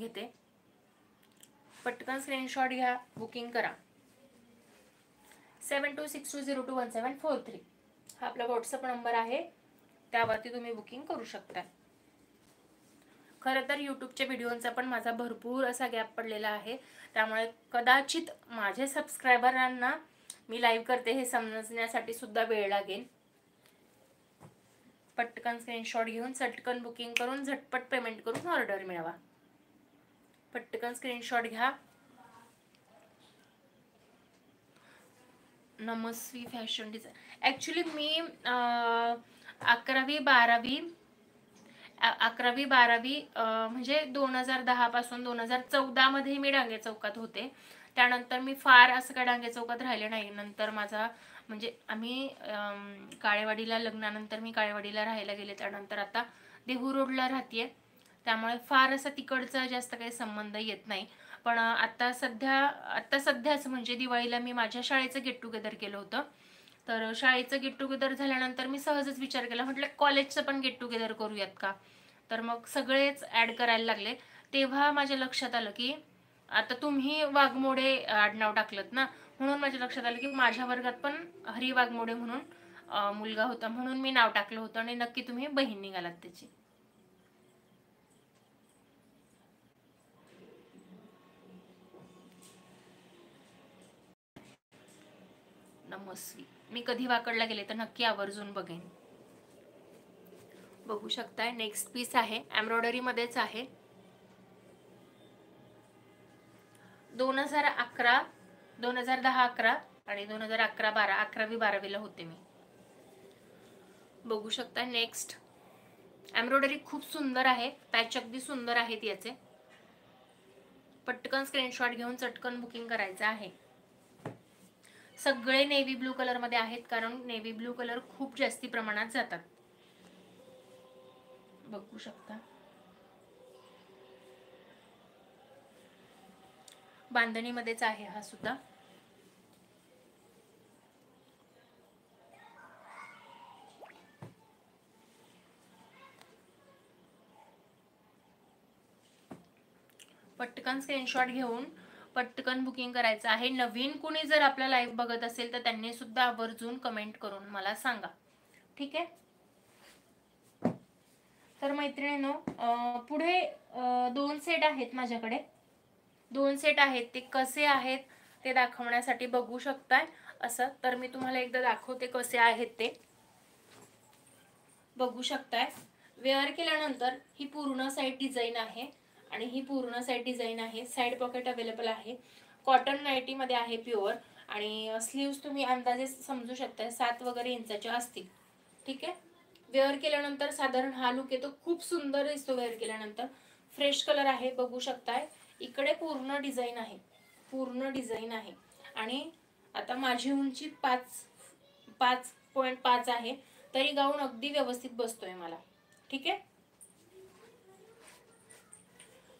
घेते. पटकन स्क्रीनशॉट घ्या, बुकिंग करा. 7262021743 हा आपला व्हॉट्सअप नंबर आहे, त्यावरती तुम्ही बुकिंग करू शकता. खरं तर यूट्यूबच्या व्हिडिओंचा पण माझा भरपूर असा गॅप पडलेला आहे, त्यामुळे कदाचित माझे सबस्क्रायबरांना मी लाईव्ह करते हे समजण्यासाठी सुद्धा वेळ लागेल. पटकन स्क्रीनशॉट घेऊन चटकन बुकिंग करून झटपट पेमेंट करून ऑर्डर मिळवा. पटकन स्क्रीनशॉट घ्या. Namasvi fashion design. ॲक्च्युली मी 11वी 12वी म्हणजे 2010 पासून 2014 मध्ये मी डांगे चौकात होते. त्यानंतर मी फार असं काय डांगे चौकात राहिले नाही. नंतर माझा म्हणजे आम्ही काळेवाडीला, लग्नानंतर मी काळेवाडीला राहायला गेले. त्यानंतर आता देहू रोडला राहतेय, त्यामुळे फार असं तिकडचा जास्त काही संबंध येत नाही. पण आता सध्याच म्हणजे दिवाळीला मी माझ्या शाळेचं गेट टुगेदर केलं होतं. तर शाळेचं गेट टुगेदर झाल्यानंतर मी सहजच विचार केला, म्हटलं कॉलेजचं पण गेट टुगेदर करूयात का. तर मग सगळेच ॲड करायला लागले. तेव्हा माझ्या लक्षात आलं की आता तुम्ही वाघमोडे आडनाव टाकलत ना, म्हणून माझ्या लक्षात आलं की माझ्या वर्गात पण हरी वाघमोडे म्हणून मुलगा होता, म्हणून मी नाव टाकलं होतं. आणि नक्की तुम्ही बहीण निघालात त्याची. नमस्वी. मी कधी वाकडला गेले तर नक्की आवर्जून बघेन. बघू शकताय नेक्स्ट पीस आहे, एम्ब्रॉयडरी मध्येच आहे. 2011, 2010-11 आणि 2011-12, 11वी 12वीला होते मी. बघू शकता नेक्स्ट. एम्ब्रॉयडरी खूप सुंदर आहे, पॅच अगदी सुंदर आहेत याचे. पटकन स्क्रीनशॉट घेऊन चटकन बुकिंग करायचं आहे. सगळे नेव्ही ब्लू कलर मध्ये आहेत, कारण नेव्ही ब्लू कलर खूप जास्ती प्रमाणात जातात. बघू शकता बांधणी मध्येच आहे हा सुद्धा. पटकन स्क्रीनशॉट घेऊन पटकन बुकिंग करायचं आहे. नवीन कुणी जर आपला लाईव्ह बघत असेल तर त्यांनी सुद्धा आवर्जून कमेंट करून मला सांगा, ठीक आहे. तर मैत्रिणींनो, पुढे 2 सेट आहेत माझ्याकडे. 2 सेट आहेत, ते कसे आहेत ते दाखवण्यासाठी बघू शकताय. असं तर मी तुम्हाला एकदा दाखवते कसे आहेत ते. बघू शकताय वेअर केल्यानंतर ही पूर्ण साईड डिझाईन आहे आणि ही पूर्ण साईड डिझाईन आहे. साईड पॉकेट अवेलेबल आहे. कॉटन नायटी मध्ये आहे प्युअर. आणि स्लीव्स तुम्ही अंदाजे समजू शकताय 7 वगैरे इंचाच्या असतील, ठीक आहे. वेअर केल्यानंतर साधारण हा लुक येतो, खूप सुंदर दिसतो वेअर केल्यानंतर. फ्रेश कलर आहे, बघू शकताय. इकडे पूर्ण डिझाईन आहे, पूर्ण डिझाईन आहे. आणि आता माझी उंची 5.5 आहे, तरी गाऊन अगदी व्यवस्थित बसतोय मला, ठीक आहे.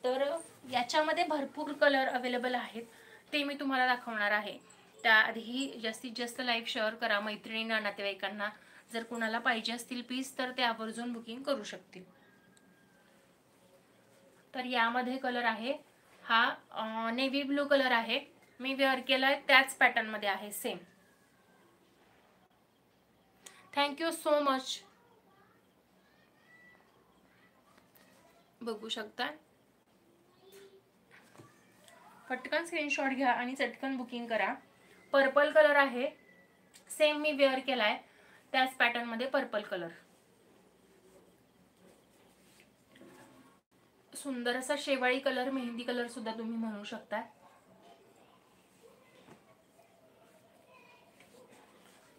तर याच्यामध्ये भरपूर कलर अवेलेबल आहेत, ते मी तुम्हाला दाखवणार आहे. त्याआधी जास्तीत जास्त लाईव्ह शेअर करा मैत्रिणींना, नातेवाईकांना. जर कुणाला पाहिजे असतील पीस तर ते आवर्जून बुकिंग करू शकतील. तर यामध्ये कलर आहे हा नेव्ही ब्लू कलर आहे. मी वेअर केलाय त्याच पॅटर्न मध्ये आहे, सेम. Thank you so much. बघू शकता. पटकन स्क्रीनशॉट घ्या आणि चटकन बुकिंग करा. पर्पल कलर आहे, सेम मी वेअर केलाय त्याच पॅटर्न मध्ये पर्पल कलर. सुंदर असा शेवाळी कलर, मेहंदी कलर सुद्धा तुम्ही म्हणू शकता.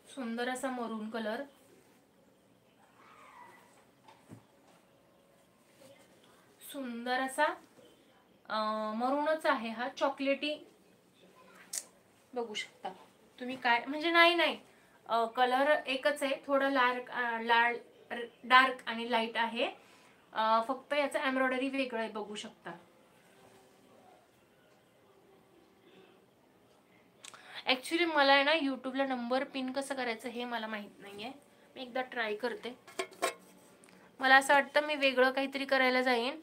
सुंदर असा मरून कलर, सुंदर असा मरूनच आहे हा, चॉकलेटी. बघू शकता तुम्ही काय म्हणजे नाही कलर एकच आहे, थोडं लाल डार्क आणि लाईट आहे. फक्त याचं एम्ब्रॉयडरी वेगळं आहे, बघू शकता. ऍक्च्युली मला आहे ना यूट्यूबला नंबर पिन कसं करायचं हे मला माहित नाहीये. मी एकदा ट्राय करते. मला असं वाटतं मी वेगळं काहीतरी करायला जाईन